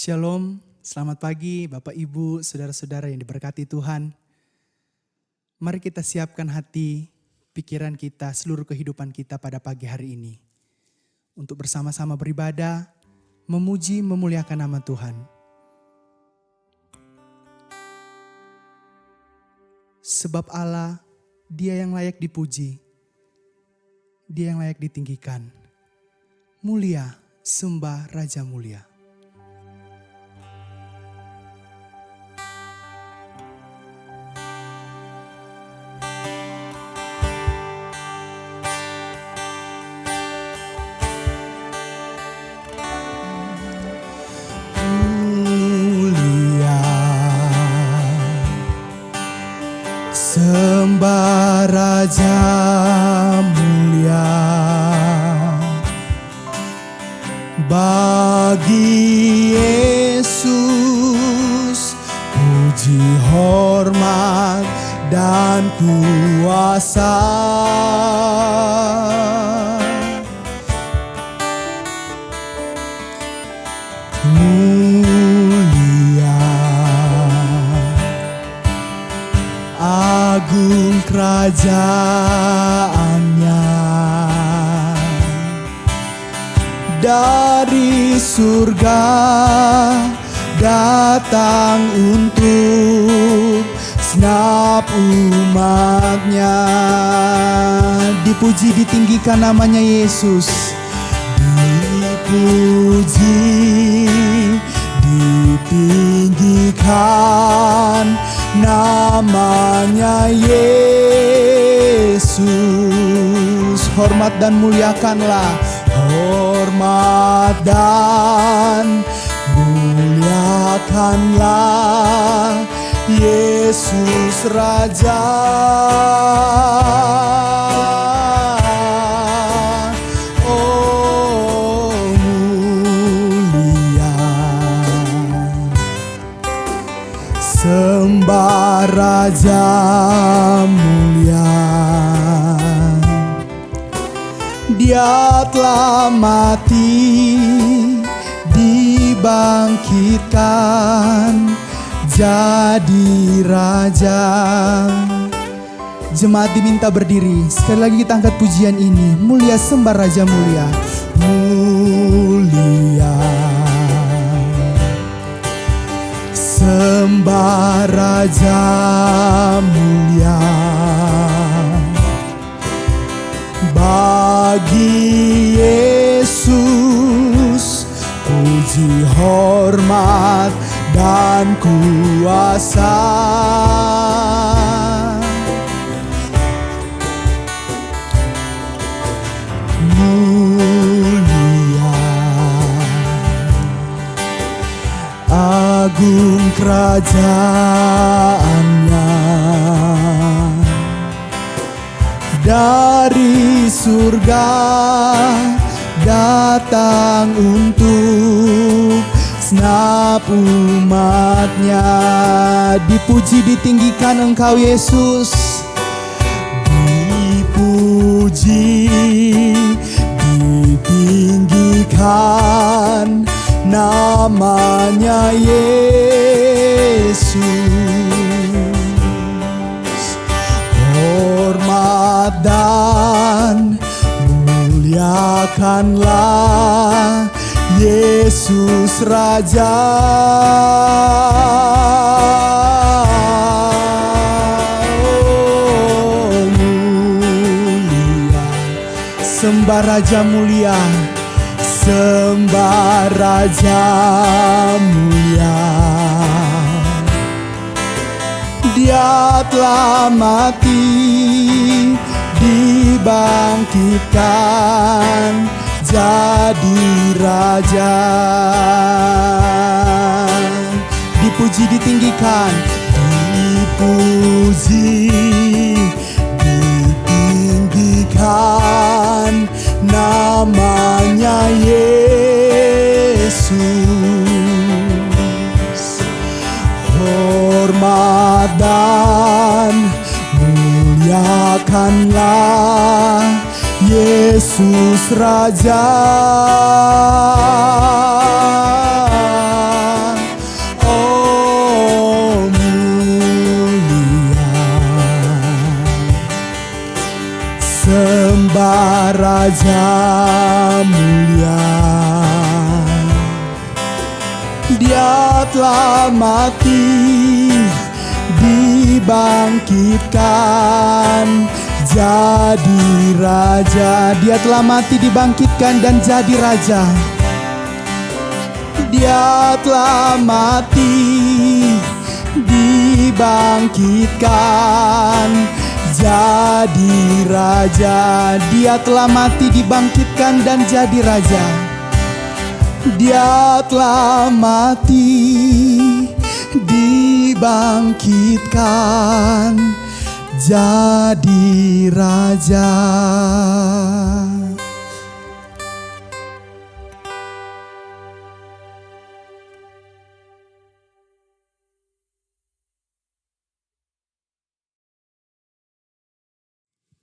Shalom, selamat pagi Bapak Ibu, Saudara-saudara yang diberkati Tuhan. Mari kita siapkan hati, pikiran kita, seluruh kehidupan kita pada pagi hari ini. Untuk bersama-sama beribadah, memuji, memuliakan nama Tuhan. Sebab Allah, Dia yang layak dipuji, Dia yang layak ditinggikan. Mulia, sembah Raja mulia. Sembah Raja mulia, bagi Yesus puji, hormat dan kuasa. Agung kerajaannya, dari surga datang untuk segenap umatnya. Dipuji, ditinggikan namanya Yesus. Dipuji, ditinggikan namanya Yesus. Hormat dan muliakanlah, hormat dan muliakanlah Yesus Raja. Sembah Raja mulia, Dia telah mati, dibangkitkan jadi Raja. Jemaat diminta berdiri. Sekali lagi kita angkat pujian ini. Mulia, sembah Raja mulia. Mulia, sembah Raja mulia, bagi Yesus puji, hormat dan kuasa. Agung kerajaannya, dari surga datang untuk segenap umatnya. Dipuji, ditinggikan Engkau Yesus. Dipuji, ditinggikan namanya Yesus. Hormat dan muliakanlah Yesus Raja. Mulia, sembah Raja mulia. Sembah Raja mulia, Dia telah mati, dibangkitkan jadi Raja. Dipuji, ditinggikan. Dipuji, ditinggikan namanya Yesus. Hormat dan muliakanlah Yesus Raja. Raja mulia. Dia telah mati, dibangkitkan, jadi raja. Dia telah mati, dibangkitkan, dan jadi raja. Dia telah mati, dibangkitkan, jadi raja. Dia telah mati, dibangkitkan, dan jadi raja. Dia telah mati, dibangkitkan, jadi raja.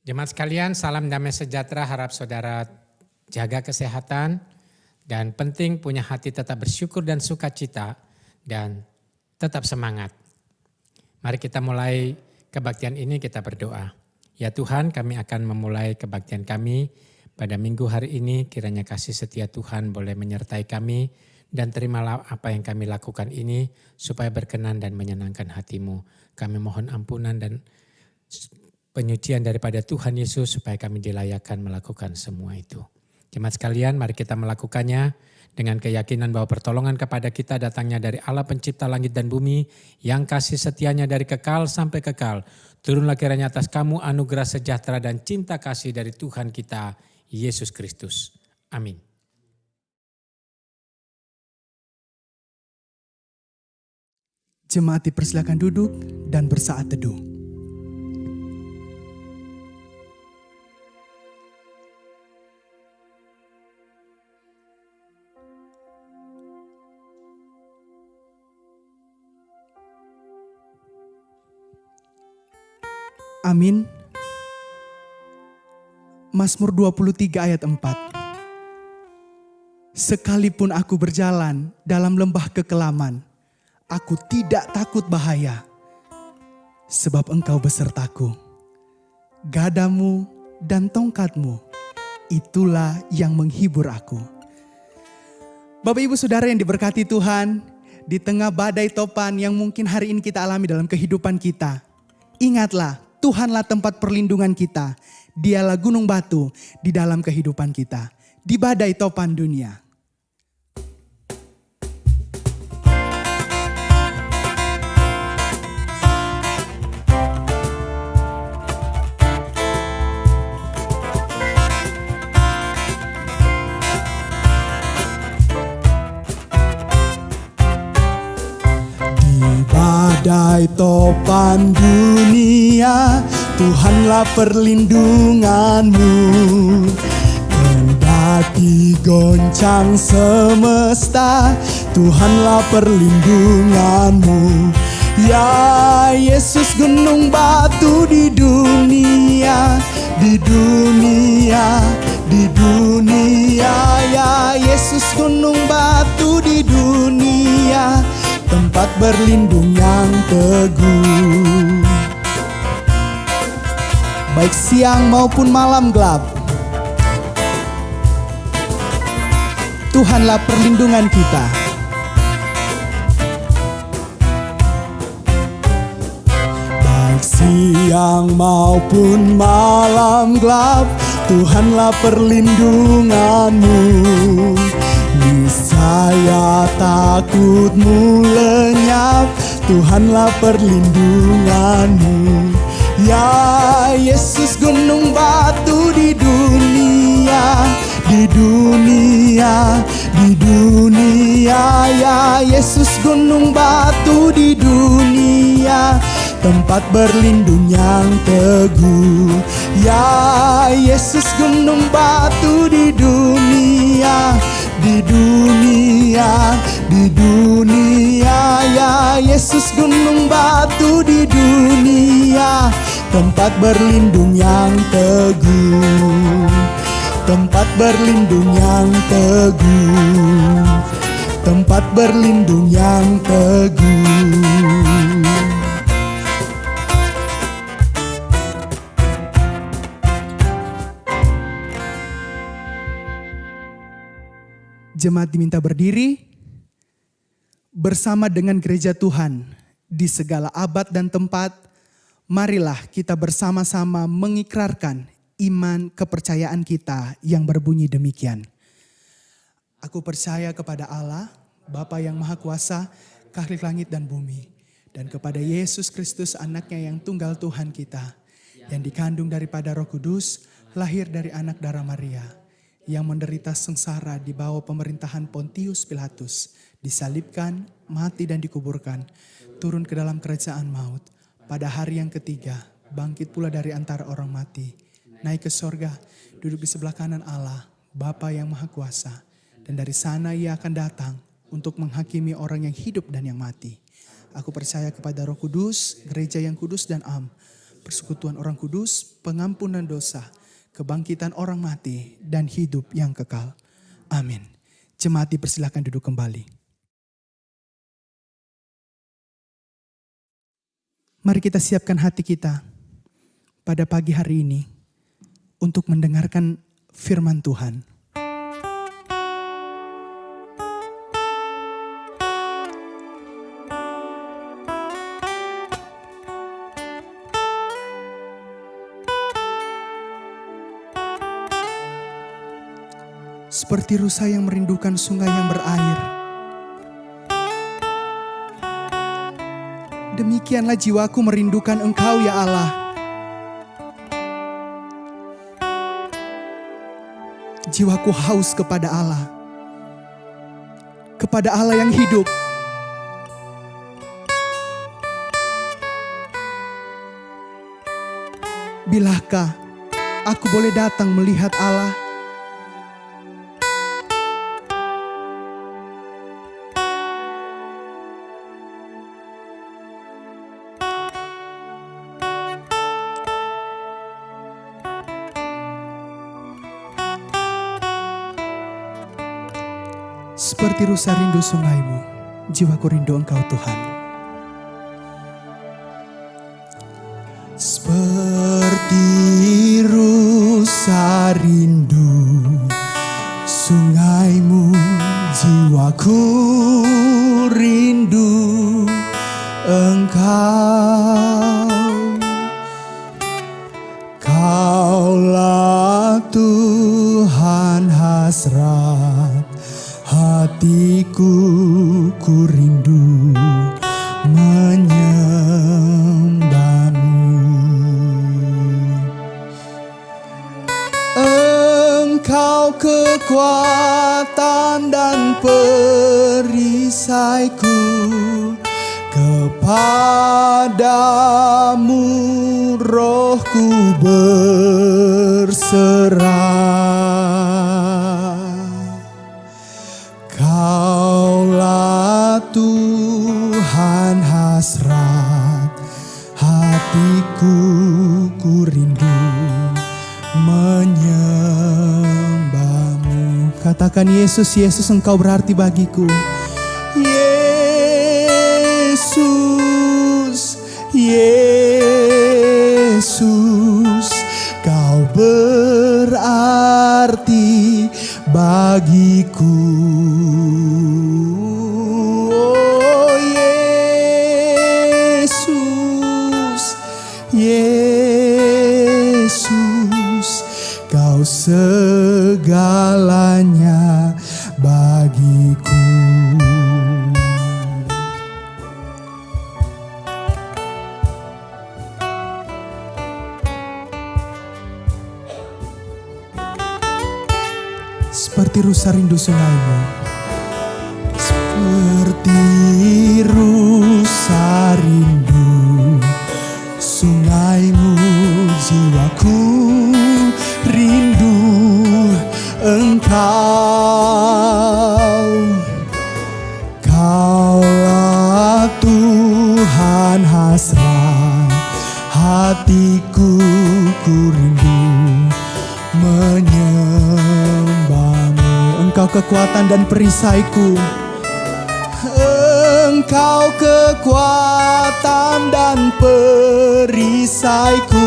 Jemaat sekalian, salam damai sejahtera. Harap saudara jaga kesehatan dan penting punya hati tetap bersyukur dan sukacita dan tetap semangat. Mari kita mulai kebaktian ini, kita berdoa. Ya Tuhan, kami akan memulai kebaktian kami pada minggu hari ini. Kiranya kasih setia Tuhan boleh menyertai kami dan terimalah apa yang kami lakukan ini supaya berkenan dan menyenangkan hati-Mu. Kami mohon ampunan dan penyucian daripada Tuhan Yesus supaya kami dilayakkan melakukan semua itu. Jemaat sekalian, mari kita melakukannya dengan keyakinan bahwa pertolongan kepada kita datangnya dari Allah pencipta langit dan bumi yang kasih setianya dari kekal sampai kekal. Turunlah kiranya atas kamu anugerah sejahtera dan cinta kasih dari Tuhan kita Yesus Kristus. Amin. Jemaat dipersilakan duduk dan bersaat teduh. Amin. Mazmur 23 ayat 4. Sekalipun aku berjalan dalam lembah kekelaman, aku tidak takut bahaya, sebab Engkau besertaku. Gadamu dan tongkatmu, itulah yang menghibur aku. Bapak Ibu Saudara yang diberkati Tuhan, di tengah badai topan yang mungkin hari ini kita alami dalam kehidupan kita, ingatlah, Tuhanlah tempat perlindungan kita. Dialah gunung batu di dalam kehidupan kita. Di badai topan dunia. Badai topan dunia, Tuhanlah perlindunganmu. Kendati goncang semesta, Tuhanlah perlindunganmu. Ya Yesus gunung batu di dunia, di dunia, di dunia. Ya Yesus gunung batu di dunia, tempat berlindung yang teguh. Baik siang maupun malam gelap, Tuhanlah perlindungan kita. Baik siang maupun malam gelap, Tuhanlah perlindunganmu. Niscaya takutmu lenyap, Tuhanlah perlindunganmu. Ya Yesus gunung batu di dunia, di dunia, di dunia. Ya Yesus gunung batu di dunia, tempat berlindung yang teguh. Ya Yesus gunung batu di dunia, di dunia, di dunia. Ya Yesus gunung batu di dunia, tempat berlindung yang teguh. Tempat berlindung yang teguh. Tempat berlindung yang teguh. Jemaat diminta berdiri bersama dengan gereja Tuhan di segala abad dan tempat. Marilah kita bersama-sama mengikrarkan iman kepercayaan kita yang berbunyi demikian. Aku percaya kepada Allah, Bapa yang Maha Kuasa, Khalik langit dan bumi, dan kepada Yesus Kristus anaknya yang tunggal Tuhan kita, yang dikandung daripada Roh Kudus, lahir dari anak darah Maria, yang menderita sengsara di bawah pemerintahan Pontius Pilatus, disalibkan, mati dan dikuburkan, turun ke dalam kerajaan maut, pada hari yang ketiga bangkit pula dari antara orang mati, naik ke sorga, duduk di sebelah kanan Allah, Bapa yang Maha Kuasa, dan dari sana ia akan datang untuk menghakimi orang yang hidup dan yang mati. Aku percaya kepada Roh Kudus, gereja yang kudus dan am, persekutuan orang kudus, pengampunan dosa, kebangkitan orang mati, dan hidup yang kekal. Amin. Jemaat dipersilakan duduk kembali. Mari kita siapkan hati kita pada pagi hari ini untuk mendengarkan firman Tuhan. Seperti rusa yang merindukan sungai yang berair, demikianlah jiwaku merindukan Engkau ya Allah. Jiwaku haus kepada Allah yang hidup. Bilakah aku boleh datang melihat Allah? Seperti rusa rindu sungaimu, jiwaku rindu Engkau Tuhan. Seperti rusa rindu sungaimu, jiwaku rindu Engkau. Kaulah Tuhan hasrat hatiku, ku rindu menyembah-Mu. Engkau kekuatan dan perisaiku, kepadamu rohku berserah. Kaulah Tuhan hasrat hatiku, ku rindu menyembah-Mu. Katakan Yesus, Yesus Engkau berarti bagiku. Yesus, Yesus, Kau berarti bagiku. Oh Yesus, Yesus, Kau segalanya bagiku. Seperti rusa rindu sungaimu, seperti rusa rindu sungaimu, jiwaku rindu Engkau. Kaulah Tuhan hasrat hatiku, ku rindu menyembah-Mu. Engkau kekuatan dan perisaiku, Engkau kekuatan dan perisaiku,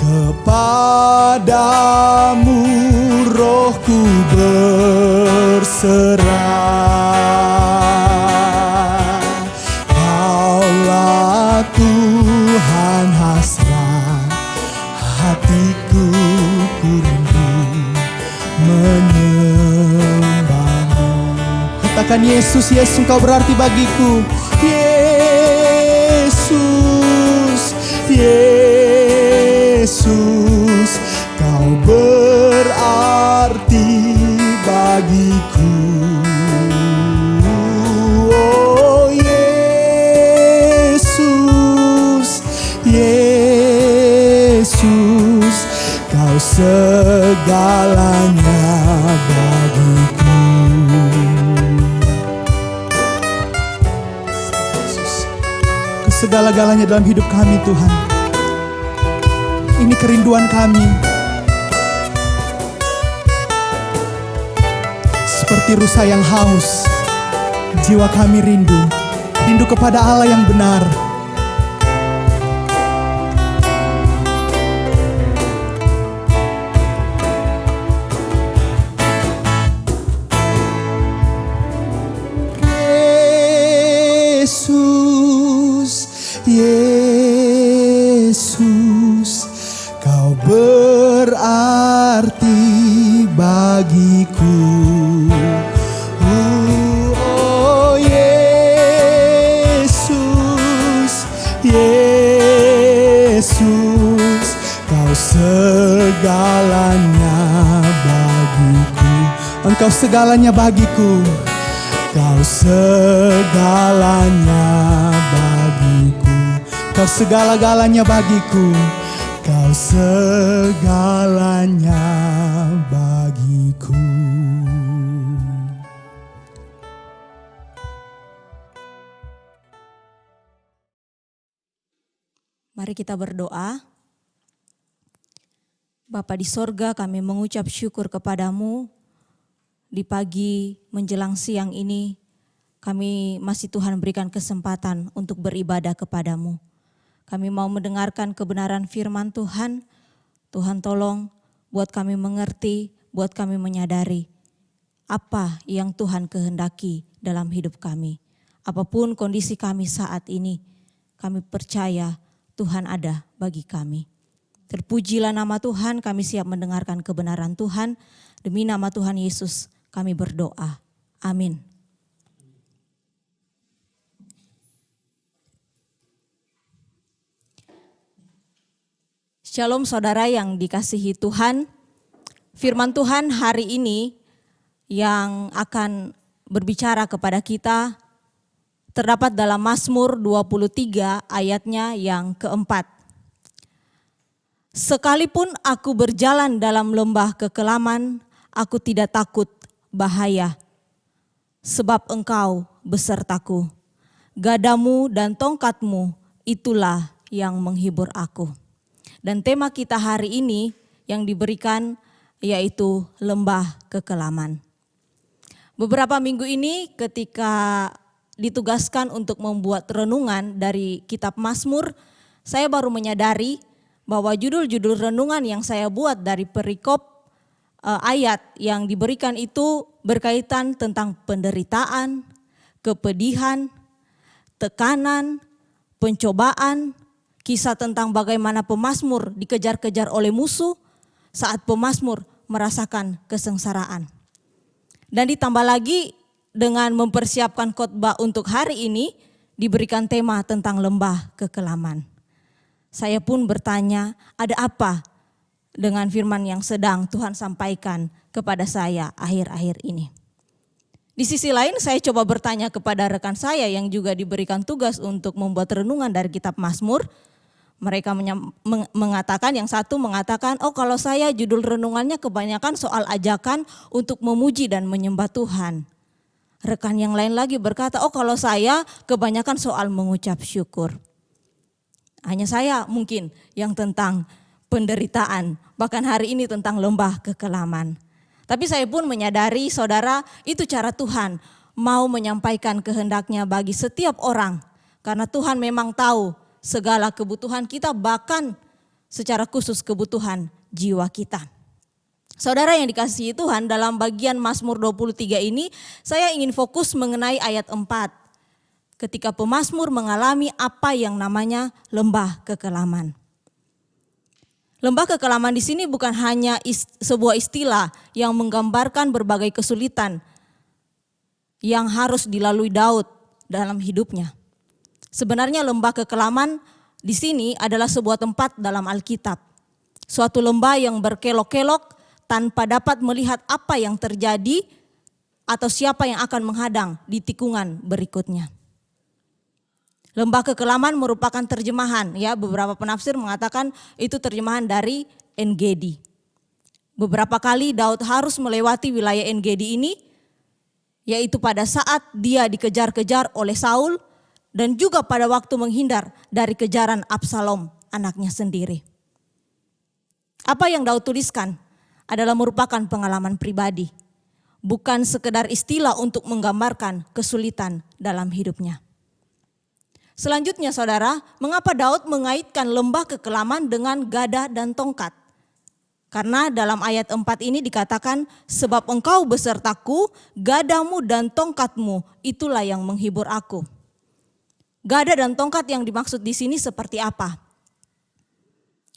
kepadamu rohku berserah. Kaulah Tuhan hasrat hatiku, ku rindu menyembahmu. Katakan Yesus, Yesus Engkau berarti bagiku. Yesus, Yesus, Kau berarti bagiku. Oh Yesus, Yesus, Kau segalanya bagiku. Kau segala-galanya dalam hidup kami Tuhan. Ini kerinduan kami. Seperti rusa yang haus, jiwa kami rindu kepada Allah yang benar. Yesus, Yesus, Kau berarti bagiku. Oh Yesus, Yesus, Kau segalanya bagiku. Engkau segalanya bagiku. Kau segalanya bagiku. Kau segala-galanya bagiku. Kau segalanya bagiku. Mari kita berdoa. Bapa di sorga, kami mengucap syukur kepadamu. Di pagi menjelang siang ini, kami masih Tuhan berikan kesempatan untuk beribadah kepadamu. Kami mau mendengarkan kebenaran firman Tuhan. Tuhan tolong buat kami mengerti, buat kami menyadari apa yang Tuhan kehendaki dalam hidup kami. Apapun kondisi kami saat ini, kami percaya Tuhan ada bagi kami. Terpujilah nama Tuhan, kami siap mendengarkan kebenaran Tuhan. Demi nama Tuhan Yesus kami berdoa. Amin. Shalom saudara yang dikasihi Tuhan. Firman Tuhan hari ini yang akan berbicara kepada kita terdapat dalam Mazmur 23 ayatnya yang keempat. Sekalipun aku berjalan dalam lembah kekelaman, aku tidak takut bahaya, sebab Engkau besertaku. Gadamu dan tongkatmu itulah yang menghibur aku. Dan tema kita hari ini yang diberikan yaitu lembah kekelaman. Beberapa minggu ini ketika ditugaskan untuk membuat renungan dari kitab Mazmur, saya baru menyadari bahwa judul-judul renungan yang saya buat dari perikop ayat yang diberikan itu berkaitan tentang penderitaan, kepedihan, tekanan, pencobaan, kisah tentang bagaimana pemazmur dikejar-kejar oleh musuh saat pemazmur merasakan kesengsaraan. Dan ditambah lagi dengan mempersiapkan khotbah untuk hari ini diberikan tema tentang lembah kekelaman. Saya pun bertanya, ada apa dengan firman yang sedang Tuhan sampaikan kepada saya akhir-akhir ini. Di sisi lain saya coba bertanya kepada rekan saya yang juga diberikan tugas untuk membuat renungan dari kitab Mazmur. Mereka mengatakan, yang satu mengatakan, oh kalau saya judul renungannya kebanyakan soal ajakan untuk memuji dan menyembah Tuhan. Rekan yang lain lagi berkata, oh kalau saya kebanyakan soal mengucap syukur. Hanya saya mungkin yang tentang penderitaan, bahkan hari ini tentang lembah kekelaman. Tapi saya pun menyadari saudara, itu cara Tuhan mau menyampaikan kehendaknya bagi setiap orang. Karena Tuhan memang tahu segala kebutuhan kita, bahkan secara khusus kebutuhan jiwa kita. Saudara yang dikasihi Tuhan, dalam bagian Mazmur 23 ini saya ingin fokus mengenai ayat 4. Ketika pemazmur mengalami apa yang namanya lembah kekelaman. Lembah kekelaman di sini bukan hanya sebuah istilah yang menggambarkan berbagai kesulitan yang harus dilalui Daud dalam hidupnya. Sebenarnya lembah kekelaman di sini adalah sebuah tempat dalam Alkitab. Suatu lembah yang berkelok-kelok tanpa dapat melihat apa yang terjadi atau siapa yang akan menghadang di tikungan berikutnya. Lembah kekelaman merupakan terjemahan, ya, beberapa penafsir mengatakan itu terjemahan dari En-Gedi. Beberapa kali Daud harus melewati wilayah En-Gedi ini, yaitu pada saat dia dikejar-kejar oleh Saul dan juga pada waktu menghindar dari kejaran Absalom, anaknya sendiri. Apa yang Daud tuliskan adalah merupakan pengalaman pribadi, bukan sekedar istilah untuk menggambarkan kesulitan dalam hidupnya. Selanjutnya saudara, mengapa Daud mengaitkan lembah kekelaman dengan gada dan tongkat? Karena dalam ayat 4 ini dikatakan, sebab engkau besertaku, gadamu dan tongkatmu, itulah yang menghibur aku. Gada dan tongkat yang dimaksud di sini seperti apa?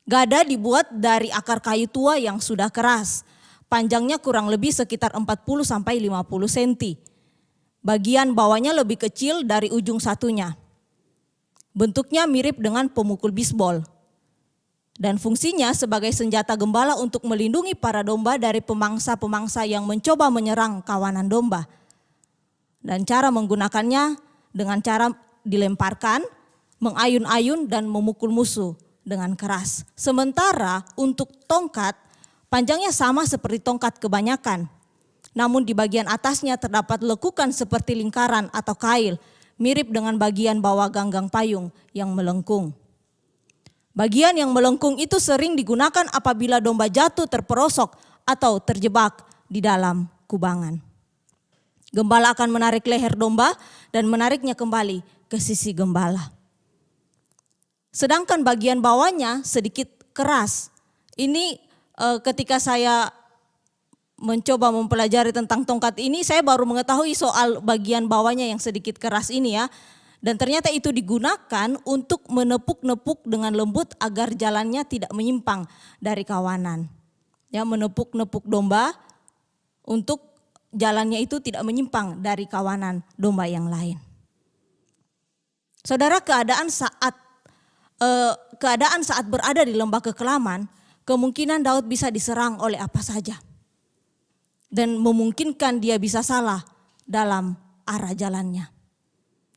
Gada dibuat dari akar kayu tua yang sudah keras. Panjangnya kurang lebih sekitar 40-50 cm. Bagian bawahnya lebih kecil dari ujung satunya. Bentuknya mirip dengan pemukul bisbol. Dan fungsinya sebagai senjata gembala untuk melindungi para domba dari pemangsa-pemangsa yang mencoba menyerang kawanan domba. Dan cara menggunakannya dengan cara dilemparkan, mengayun-ayun dan memukul musuh dengan keras. Sementara untuk tongkat, panjangnya sama seperti tongkat kebanyakan. Namun di bagian atasnya terdapat lekukan seperti lingkaran atau kail, mirip dengan bagian bawah ganggang payung yang melengkung. Bagian yang melengkung itu sering digunakan apabila domba jatuh terperosok atau terjebak di dalam kubangan. Gembala akan menarik leher domba dan menariknya kembali ke sisi gembala. Sedangkan bagian bawahnya sedikit keras. Ini ketika saya mencoba mempelajari tentang tongkat ini, saya baru mengetahui soal bagian bawahnya yang sedikit keras ini ya. Dan ternyata itu digunakan untuk menepuk-nepuk dengan lembut agar jalannya tidak menyimpang dari kawanan. Ya, menepuk-nepuk domba untuk jalannya itu tidak menyimpang dari kawanan domba yang lain. Saudara, keadaan saat berada di lembah kekelaman, kemungkinan Daud bisa diserang oleh apa saja. Dan memungkinkan dia bisa salah dalam arah jalannya.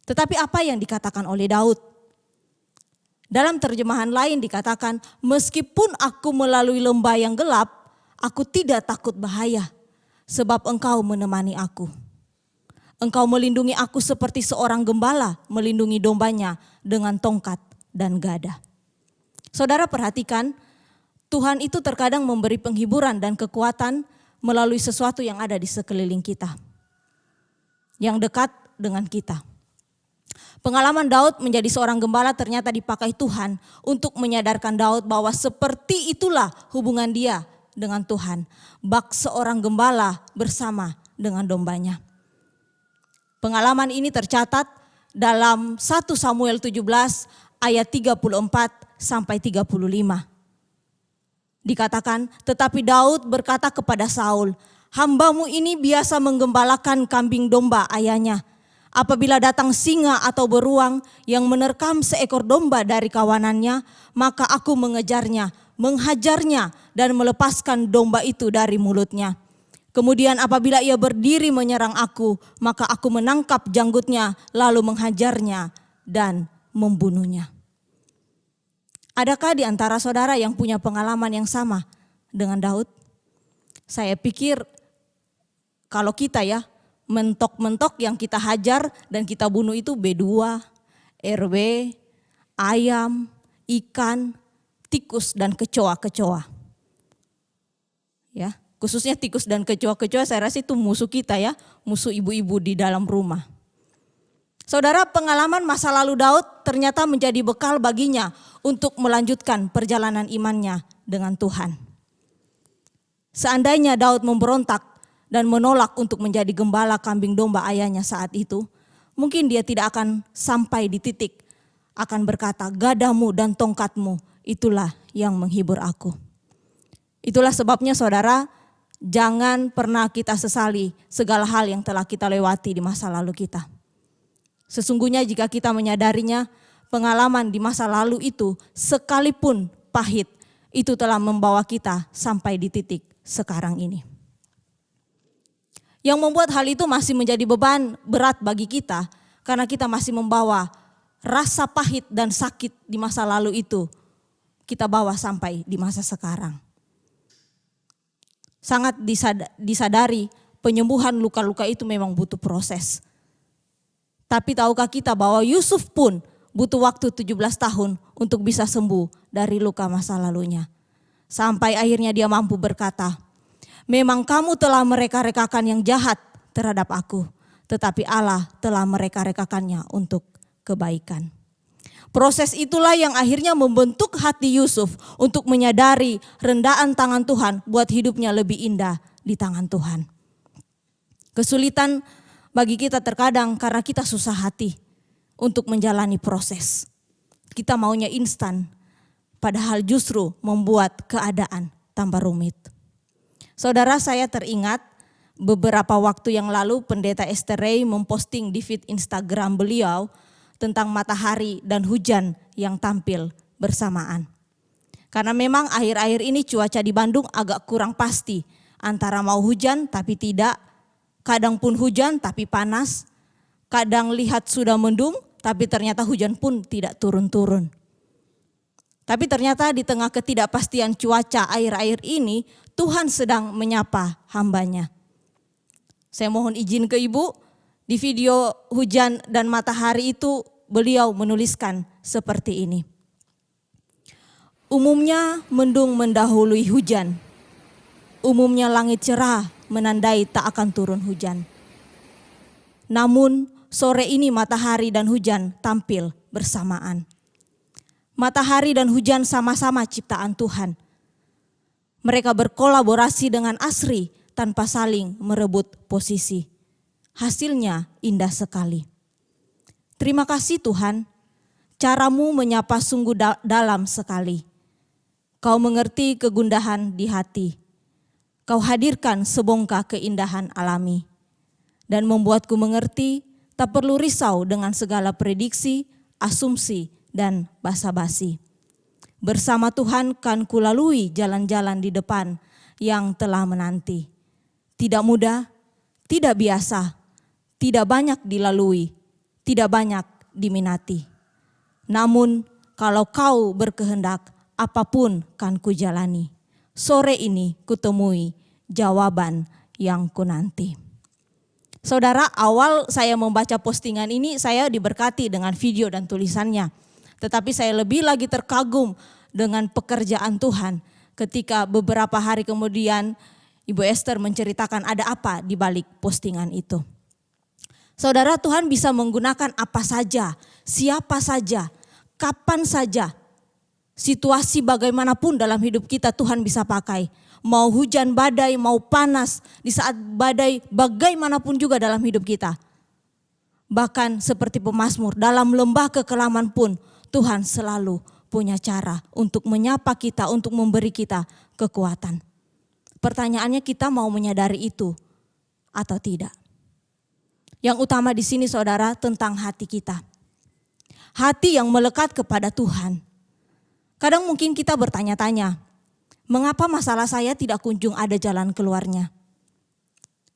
Tetapi apa yang dikatakan oleh Daud? Dalam terjemahan lain dikatakan, meskipun aku melalui lembah yang gelap, aku tidak takut bahaya, sebab engkau menemani aku. Engkau melindungi aku seperti seorang gembala melindungi dombanya dengan tongkat dan gada. Saudara perhatikan, Tuhan itu terkadang memberi penghiburan dan kekuatan melalui sesuatu yang ada di sekeliling kita, yang dekat dengan kita. Pengalaman Daud menjadi seorang gembala ternyata dipakai Tuhan untuk menyadarkan Daud bahwa seperti itulah hubungan dia dengan Tuhan. Bak seorang gembala bersama dengan dombanya. Pengalaman ini tercatat dalam 1 Samuel 17 ayat 34 sampai 35. Dikatakan, tetapi Daud berkata kepada Saul, hambamu ini biasa menggembalakan kambing domba ayahnya. Apabila datang singa atau beruang yang menerkam seekor domba dari kawanannya, maka aku mengejarnya, menghajarnya dan melepaskan domba itu dari mulutnya. Kemudian apabila ia berdiri menyerang aku, maka aku menangkap janggutnya lalu menghajarnya dan membunuhnya. Adakah di antara saudara yang punya pengalaman yang sama dengan Daud? Saya pikir kalau kita ya, mentok-mentok yang kita hajar dan kita bunuh itu B2, RW, ayam, ikan, tikus dan kecoa-kecoa. Ya, khususnya tikus dan kecoa-kecoa saya rasa itu musuh kita ya, musuh ibu-ibu di dalam rumah. Saudara, pengalaman masa lalu Daud ternyata menjadi bekal baginya untuk melanjutkan perjalanan imannya dengan Tuhan. Seandainya Daud memberontak dan menolak untuk menjadi gembala kambing domba ayahnya saat itu, mungkin dia tidak akan sampai di titik akan berkata, gadamu dan tongkatmu itulah yang menghibur aku. Itulah sebabnya saudara, jangan pernah kita sesali segala hal yang telah kita lewati di masa lalu kita. Sesungguhnya jika kita menyadarinya, pengalaman di masa lalu itu sekalipun pahit, itu telah membawa kita sampai di titik sekarang ini. Yang membuat hal itu masih menjadi beban berat bagi kita, karena kita masih membawa rasa pahit dan sakit di masa lalu itu, kita bawa sampai di masa sekarang. Sangat disadari penyembuhan luka-luka itu memang butuh proses. Tapi tahukah kita bahwa Yusuf pun butuh waktu 17 tahun untuk bisa sembuh dari luka masa lalunya. Sampai akhirnya dia mampu berkata, memang kamu telah mereka-rekakan yang jahat terhadap aku, tetapi Allah telah mereka-rekakannya untuk kebaikan. Proses itulah yang akhirnya membentuk hati Yusuf untuk menyadari rendaan tangan Tuhan buat hidupnya lebih indah di tangan Tuhan. Kesulitan bagi kita terkadang karena kita susah hati untuk menjalani proses. Kita maunya instan, padahal justru membuat keadaan tambah rumit. Saudara, saya teringat beberapa waktu yang lalu Pendeta Esther Ray memposting di feed Instagram beliau tentang matahari dan hujan yang tampil bersamaan. Karena memang akhir-akhir ini cuaca di Bandung agak kurang pasti. Antara mau hujan tapi tidak, kadang pun hujan tapi panas, kadang lihat sudah mendung tapi ternyata hujan pun tidak turun-turun. Tapi ternyata di tengah ketidakpastian cuaca akhir-akhir ini, Tuhan sedang menyapa hambanya. Saya mohon izin ke Ibu, di video hujan dan matahari itu beliau menuliskan seperti ini. Umumnya mendung mendahului hujan. Umumnya langit cerah menandai tak akan turun hujan. Namun sore ini matahari dan hujan tampil bersamaan. Matahari dan hujan sama-sama ciptaan Tuhan. Mereka berkolaborasi dengan asri tanpa saling merebut posisi. Hasilnya indah sekali. Terima kasih Tuhan, caramu menyapa sungguh dalam sekali. Kau mengerti kegundahan di hati. Kau hadirkan sebongkah keindahan alami. Dan membuatku mengerti tak perlu risau dengan segala prediksi, asumsi, dan basa-basi. Bersama Tuhan kan kulalui jalan-jalan di depan yang telah menanti. Tidak mudah, tidak biasa, tidak banyak dilalui, tidak banyak diminati. Namun kalau kau berkehendak, apapun kan kujalani. Sore ini kutemui jawaban yang kunanti. Saudara, awal saya membaca postingan ini saya diberkati dengan video dan tulisannya. Tetapi saya lebih lagi terkagum dengan pekerjaan Tuhan ketika beberapa hari kemudian Ibu Esther menceritakan ada apa di balik postingan itu. Saudara, Tuhan bisa menggunakan apa saja, siapa saja, kapan saja, situasi bagaimanapun dalam hidup kita Tuhan bisa pakai. Mau hujan badai, mau panas, di saat badai bagaimanapun juga dalam hidup kita. Bahkan seperti pemazmur, dalam lembah kekelaman pun Tuhan selalu punya cara untuk menyapa kita, untuk memberi kita kekuatan. Pertanyaannya, kita mau menyadari itu atau tidak? Yang utama di sini saudara tentang hati kita. Hati yang melekat kepada Tuhan. Kadang mungkin kita bertanya-tanya, mengapa masalah saya tidak kunjung ada jalan keluarnya?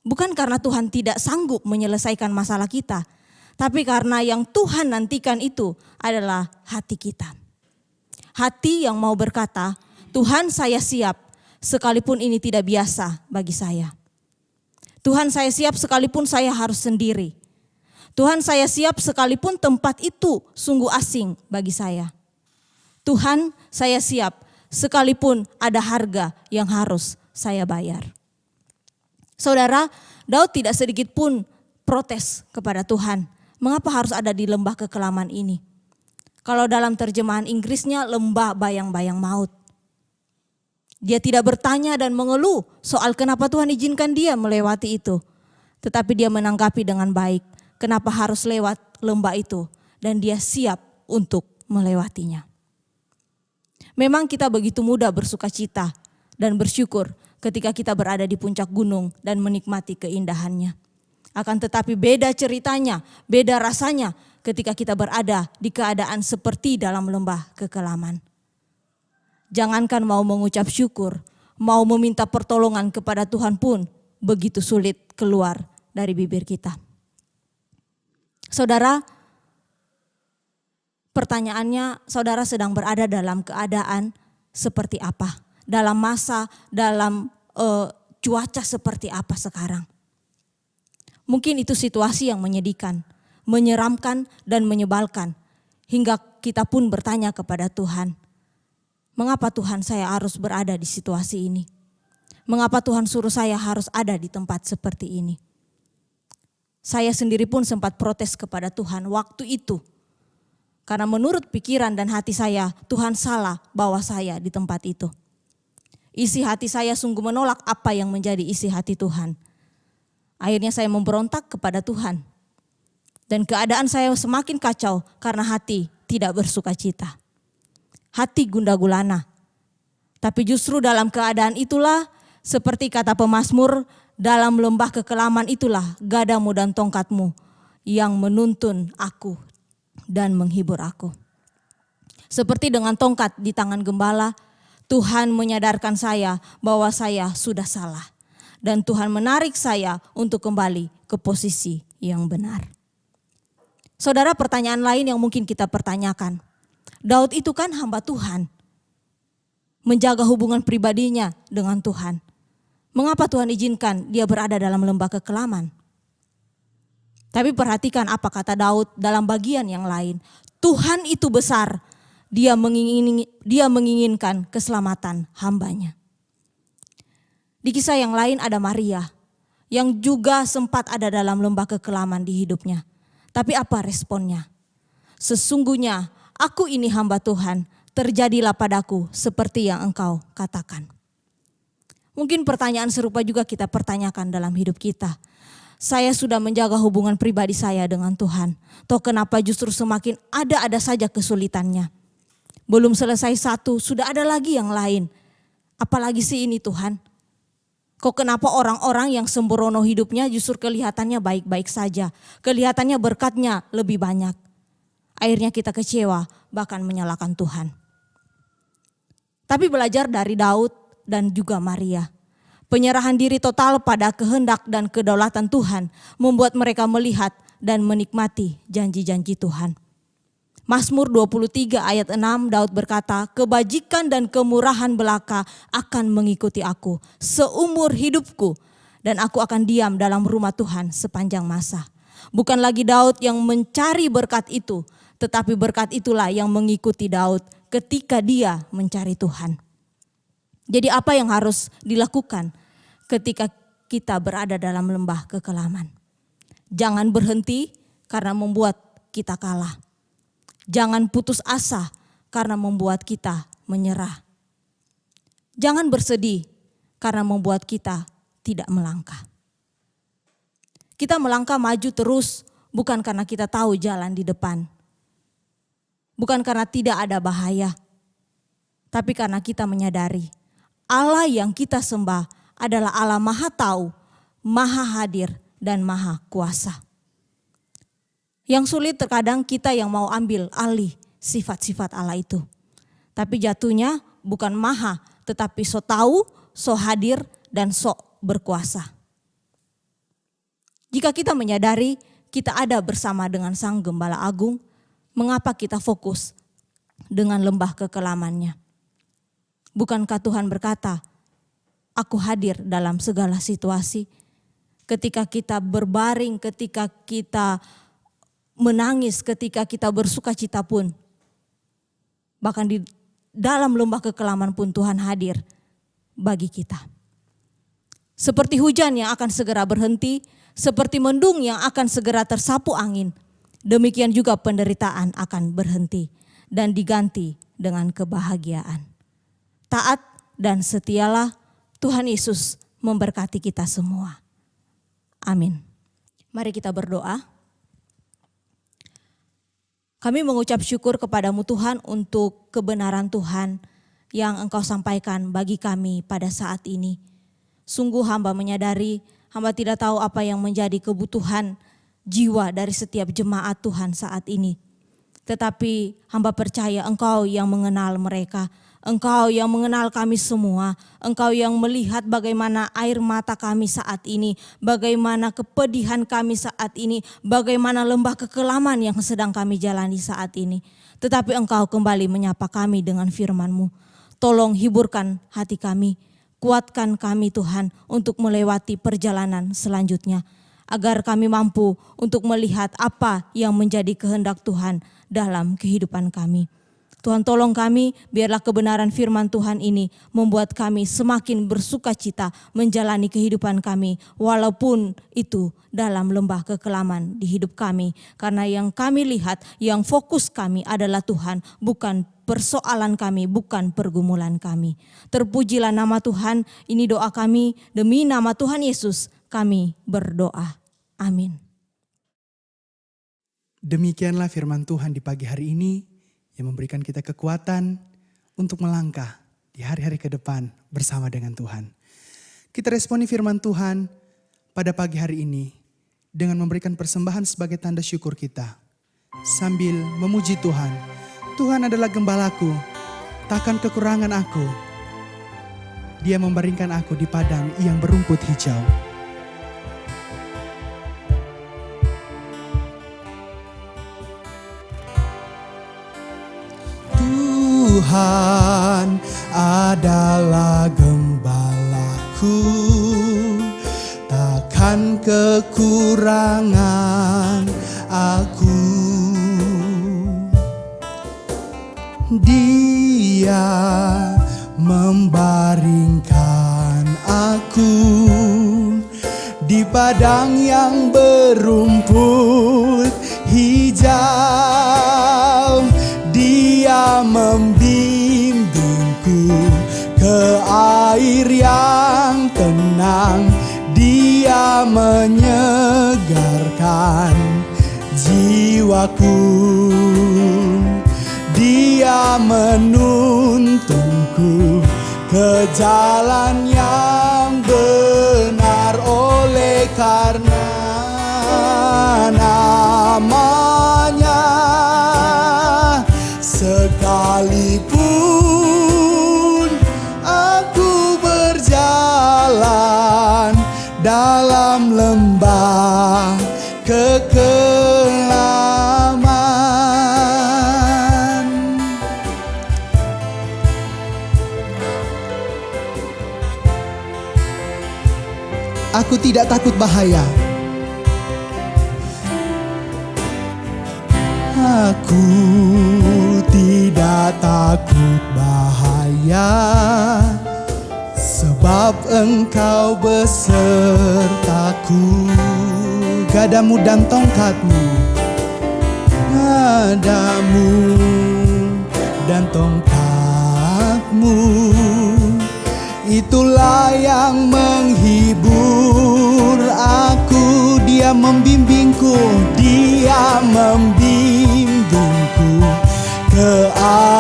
Bukan karena Tuhan tidak sanggup menyelesaikan masalah kita, tapi karena yang Tuhan nantikan itu adalah hati kita. Hati yang mau berkata, Tuhan saya siap sekalipun ini tidak biasa bagi saya. Tuhan saya siap sekalipun saya harus sendiri. Tuhan saya siap sekalipun tempat itu sungguh asing bagi saya. Tuhan saya siap sekalipun ada harga yang harus saya bayar. Saudara, Daud tidak sedikit pun protes kepada Tuhan. Mengapa harus ada di lembah kekelaman ini? Kalau dalam terjemahan Inggrisnya lembah bayang-bayang maut. Dia tidak bertanya dan mengeluh soal kenapa Tuhan izinkan dia melewati itu. Tetapi dia menanggapi dengan baik kenapa harus lewat lembah itu. Dan dia siap untuk melewatinya. Memang kita begitu mudah bersuka cita dan bersyukur ketika kita berada di puncak gunung dan menikmati keindahannya. Akan tetapi beda ceritanya, beda rasanya ketika kita berada di keadaan seperti dalam lembah kekelaman. Jangankan mau mengucap syukur, mau meminta pertolongan kepada Tuhan pun begitu sulit keluar dari bibir kita. Saudara, pertanyaannya, saudara sedang berada dalam keadaan seperti apa? Dalam masa, dalam cuaca seperti apa sekarang? Mungkin itu situasi yang menyedihkan, menyeramkan dan menyebalkan. Hingga kita pun bertanya kepada Tuhan, mengapa Tuhan saya harus berada di situasi ini? Mengapa Tuhan suruh saya harus ada di tempat seperti ini? Saya sendiri pun sempat protes kepada Tuhan waktu itu. Karena menurut pikiran dan hati saya, Tuhan salah bawa saya di tempat itu. Isi hati saya sungguh menolak apa yang menjadi isi hati Tuhan. Akhirnya saya memberontak kepada Tuhan. Dan keadaan saya semakin kacau karena hati tidak bersuka cita. Hati gundah gulana. Tapi justru dalam keadaan itulah, seperti kata pemazmur, dalam lembah kekelaman itulah gadamu dan tongkatmu yang menuntun aku dan menghibur aku. Seperti dengan tongkat di tangan gembala, Tuhan menyadarkan saya bahwa saya sudah salah. Dan Tuhan menarik saya untuk kembali ke posisi yang benar. Saudara, pertanyaan lain yang mungkin kita pertanyakan. Daud itu kan hamba Tuhan. Menjaga hubungan pribadinya dengan Tuhan. Mengapa Tuhan izinkan dia berada dalam lembah kekelaman? Tapi perhatikan apa kata Daud dalam bagian yang lain. Tuhan itu besar, dia menginginkan keselamatan hambanya. Di kisah yang lain ada Maria yang juga sempat ada dalam lembah kekelaman di hidupnya. Tapi apa responnya? Sesungguhnya aku ini hamba Tuhan, terjadilah padaku seperti yang engkau katakan. Mungkin pertanyaan serupa juga kita pertanyakan dalam hidup kita. Saya sudah menjaga hubungan pribadi saya dengan Tuhan. Toh kenapa justru semakin ada saja kesulitannya. Belum selesai satu, sudah ada lagi yang lain. Apalagi sih ini Tuhan? Kok kenapa orang-orang yang sembrono hidupnya justru kelihatannya baik-baik saja. Kelihatannya berkatnya lebih banyak. Akhirnya kita kecewa, bahkan menyalahkan Tuhan. Tapi belajar dari Daud dan juga Maria. Penyerahan diri total pada kehendak dan kedaulatan Tuhan membuat mereka melihat dan menikmati janji-janji Tuhan. Mazmur 23 ayat 6 Daud berkata, kebajikan dan kemurahan belaka akan mengikuti aku seumur hidupku dan aku akan diam dalam rumah Tuhan sepanjang masa. Bukan lagi Daud yang mencari berkat itu, tetapi berkat itulah yang mengikuti Daud ketika dia mencari Tuhan. Jadi apa yang harus dilakukan ketika kita berada dalam lembah kekelaman? Jangan berhenti karena membuat kita kalah. Jangan putus asa karena membuat kita menyerah. Jangan bersedih karena membuat kita tidak melangkah. Kita melangkah maju terus bukan karena kita tahu jalan di depan. Bukan karena tidak ada bahaya. Tapi karena kita menyadari Allah yang kita sembah adalah Allah Maha Tahu, Maha Hadir dan Maha Kuasa. Yang sulit terkadang kita yang mau ambil alih sifat-sifat Allah itu. Tapi jatuhnya bukan maha, tetapi so tahu, so hadir, dan so berkuasa. Jika kita menyadari kita ada bersama dengan Sang Gembala Agung, mengapa kita fokus dengan lembah kekelamannya? Bukankah Tuhan berkata, aku hadir dalam segala situasi. Ketika kita berbaring, ketika kita menangis, ketika kita bersuka cita pun. Bahkan di dalam lembah kekelaman pun Tuhan hadir bagi kita. Seperti hujan yang akan segera berhenti, seperti mendung yang akan segera tersapu angin. Demikian juga penderitaan akan berhenti dan diganti dengan kebahagiaan. Taat dan setialah. Tuhan Yesus memberkati kita semua. Amin. Mari kita berdoa. Kami mengucap syukur kepadamu Tuhan untuk kebenaran Tuhan yang Engkau sampaikan bagi kami pada saat ini. Sungguh hamba menyadari, hamba tidak tahu apa yang menjadi kebutuhan jiwa dari setiap jemaat Tuhan saat ini. Tetapi hamba percaya Engkau yang mengenal mereka. Engkau yang mengenal kami semua, Engkau yang melihat bagaimana air mata kami saat ini, bagaimana kepedihan kami saat ini, bagaimana lembah kekelaman yang sedang kami jalani saat ini. Tetapi Engkau kembali menyapa kami dengan firman-Mu. Tolong hiburkan hati kami, kuatkan kami Tuhan untuk melewati perjalanan selanjutnya. Agar kami mampu untuk melihat apa yang menjadi kehendak Tuhan dalam kehidupan kami. Tuhan tolong kami, biarlah kebenaran firman Tuhan ini membuat kami semakin bersuka cita menjalani kehidupan kami. Walaupun itu dalam lembah kekelaman di hidup kami. Karena yang kami lihat, yang fokus kami adalah Tuhan, bukan persoalan kami, bukan pergumulan kami. Terpujilah nama Tuhan, ini doa kami, demi nama Tuhan Yesus kami berdoa. Amin. Demikianlah firman Tuhan di pagi hari ini, yang memberikan kita kekuatan untuk melangkah di hari-hari ke depan bersama dengan Tuhan. Kita responi firman Tuhan pada pagi hari ini dengan memberikan persembahan sebagai tanda syukur kita. Sambil memuji Tuhan, Tuhan adalah gembalaku, takkan kekurangan aku. Dia membaringkan aku di padang yang berumput hijau. Tuhan adalah gembalaku, takkan kekurangan aku. Dia membaringkan aku di padang yang berumput hijau. Dia membimbingku ke air yang tenang. Dia menyegarkan jiwaku. Dia menuntunku ke jalan yang benar oleh karena namanya. Sekalipun aku berjalan dalam lembah kekelaman, aku tidak takut bahaya. Aku tidak takut bahaya, sebab Engkau besertaku. Gadamu dan tongkatmu, gadamu dan tongkatmu, itulah yang menghibur aku. Dia membimbingku, dia membimbingku ke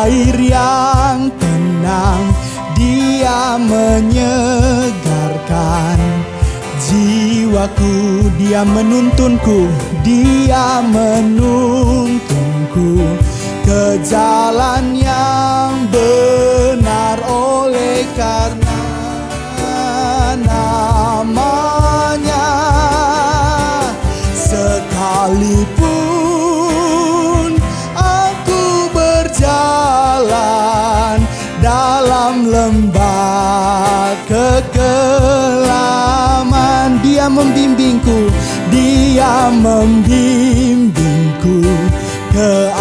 air yang tenang. Dia menyegarkan jiwaku. Dia menuntunku, dia menuntunku ke jalan yang benar oleh karena namanya. Sekalipun aku berjalan dalam lembah kekelaman, dia membimbingku, dia membimbingku ke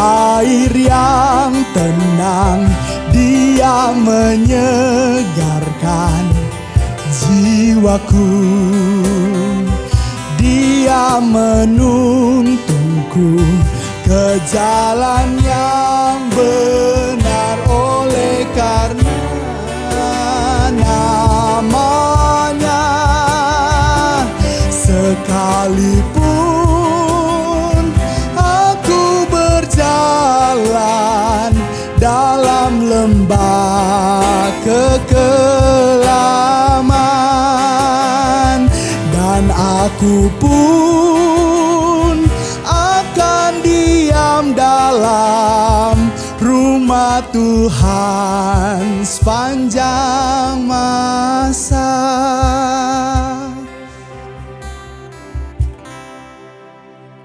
air yang tenang. Dia menyegarkan jiwaku. Dia menuntunku ke jalan yang benar oleh karena lembah kekelaman, dan aku pun akan diam dalam rumah Tuhan sepanjang masa.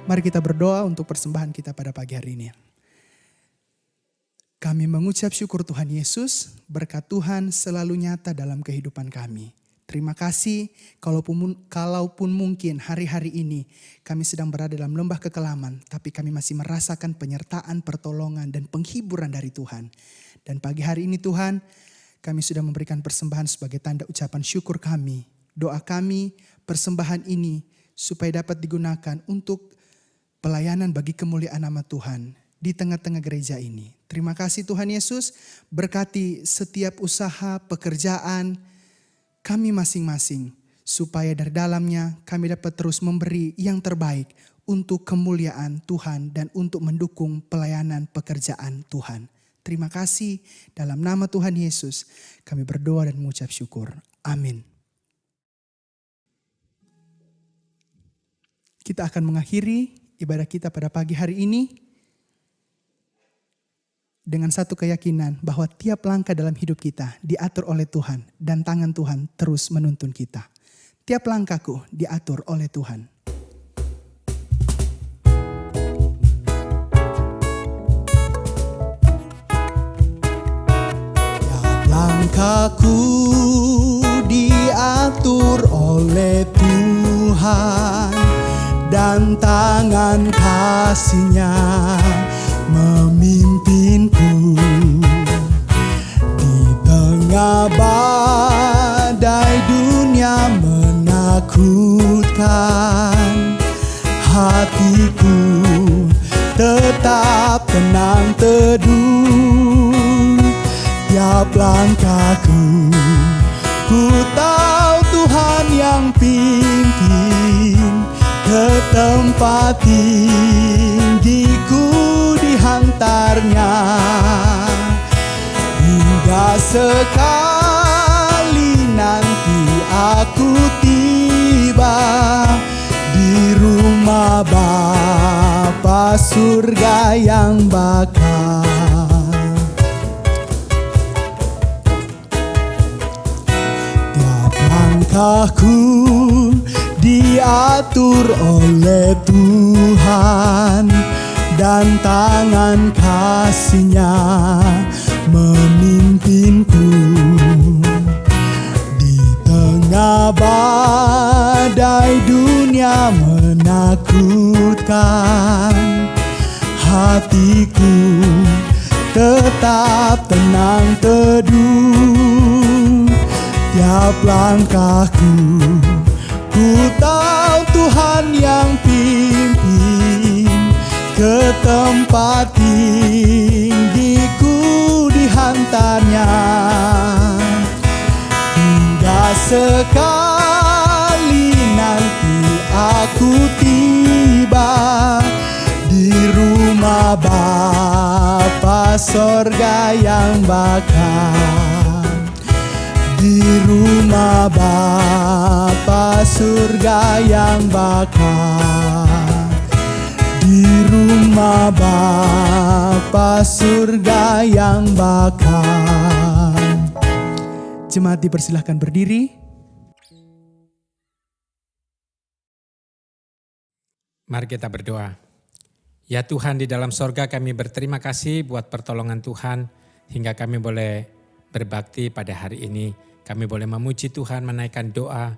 Mari kita berdoa untuk persembahan kita pada pagi hari ini. Kami mengucap syukur Tuhan Yesus, berkat Tuhan selalu nyata dalam kehidupan kami. Terima kasih kalaupun mungkin hari-hari ini kami sedang berada dalam lembah kekelaman, tapi kami masih merasakan penyertaan, pertolongan, dan penghiburan dari Tuhan. Dan pagi hari ini Tuhan, kami sudah memberikan persembahan sebagai tanda ucapan syukur kami. Doa kami, persembahan ini supaya dapat digunakan untuk pelayanan bagi kemuliaan nama Tuhan di tengah-tengah gereja ini. Terima kasih Tuhan Yesus, berkati setiap usaha, pekerjaan kami masing-masing, supaya dari dalamnya kami dapat terus memberi yang terbaik untuk kemuliaan Tuhan dan untuk mendukung pelayanan pekerjaan Tuhan. Terima kasih, dalam nama Tuhan Yesus kami berdoa dan mengucap syukur. Amin. Kita akan mengakhiri ibadah kita pada pagi hari ini dengan satu keyakinan bahwa tiap langkah dalam hidup kita diatur oleh Tuhan dan tangan Tuhan terus menuntun kita. Tiap langkahku diatur oleh Tuhan. Tiap langkahku diatur oleh Tuhan, dan tangan kasih-Nya memimpinku. Di tengah badai dunia menakutkan, hatiku tetap tenang teduh. Tiap langkahku, ku tahu Tuhan yang pimpin. Ke tempat tinggiku dihantarnya, hingga sekali nanti aku tiba di rumah Bapa surga yang bakal. Tiap langkahku diatur oleh Tuhan, dan tangan kasih-Nya memimpinku. Di tengah badai dunia menakutkan, hatiku tetap tenang teduh. Tiap langkahku, ku tahu Tuhan yang pimpin. Ke tempat tinggiku dihantarnya, hingga sekali nanti aku tiba di rumah Bapa sorga yang bakal. Di rumah Bapa surga yang bakal. Di rumah Bapa surga yang bakal. Jemaat dipersilahkan berdiri. Mari kita berdoa. Ya Tuhan, di dalam sorga kami berterima kasih buat pertolongan Tuhan hingga kami boleh berbakti pada hari ini. Kami boleh memuji Tuhan, menaikkan doa,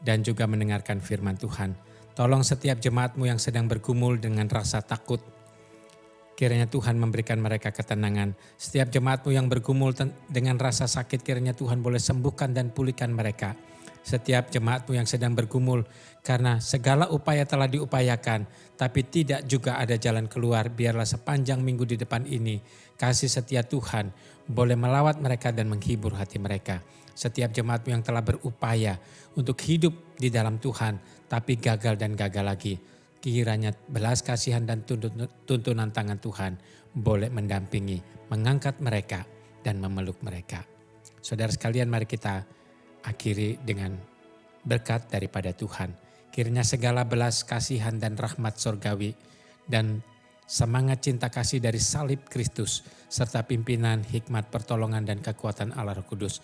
dan juga mendengarkan firman Tuhan. Tolong setiap jemaat-Mu yang sedang bergumul dengan rasa takut, kiranya Tuhan memberikan mereka ketenangan. Setiap jemaat-Mu yang bergumul dengan rasa sakit, kiranya Tuhan boleh sembuhkan dan pulihkan mereka. Setiap jemaat-Mu yang sedang bergumul karena segala upaya telah diupayakan, tapi tidak juga ada jalan keluar, biarlah sepanjang minggu di depan ini kasih setia Tuhan boleh melawat mereka dan menghibur hati mereka. Setiap jemaat-Mu yang telah berupaya untuk hidup di dalam Tuhan, tapi gagal dan gagal lagi, kiranya belas kasihan dan tuntunan tangan Tuhan boleh mendampingi, mengangkat mereka, dan memeluk mereka. Saudara sekalian, mari kita akhiri dengan berkat daripada Tuhan. Kiranya segala belas kasihan dan rahmat sorgawi dan semangat cinta kasih dari salib Kristus serta pimpinan, hikmat, pertolongan dan kekuatan Allah Roh Kudus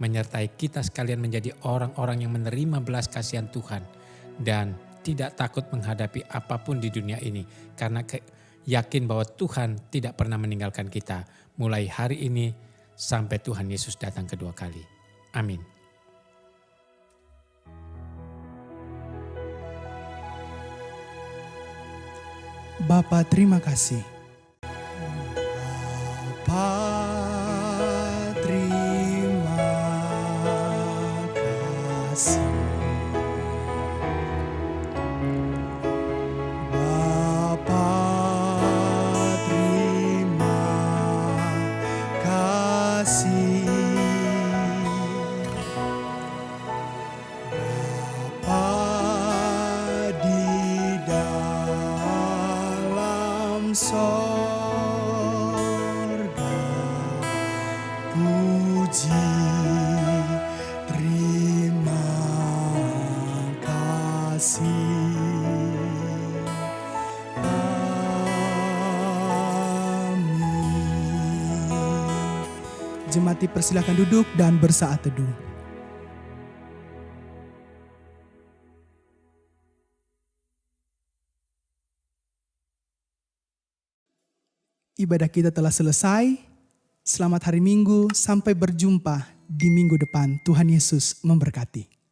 menyertai kita sekalian menjadi orang-orang yang menerima belas kasihan Tuhan dan tidak takut menghadapi apapun di dunia ini karena yakin bahwa Tuhan tidak pernah meninggalkan kita mulai hari ini sampai Tuhan Yesus datang kedua kali. Amin. Bapa, terima kasih. Bapa, terima kasih. Bapa, terima kasih. Bapa di dalam sorga, puji, terima kasih. Amin. Jemaat dipersilakan duduk dan bersaat teduh. Ibadah kita telah selesai. Selamat hari Minggu, sampai berjumpa di minggu depan. Tuhan Yesus memberkati.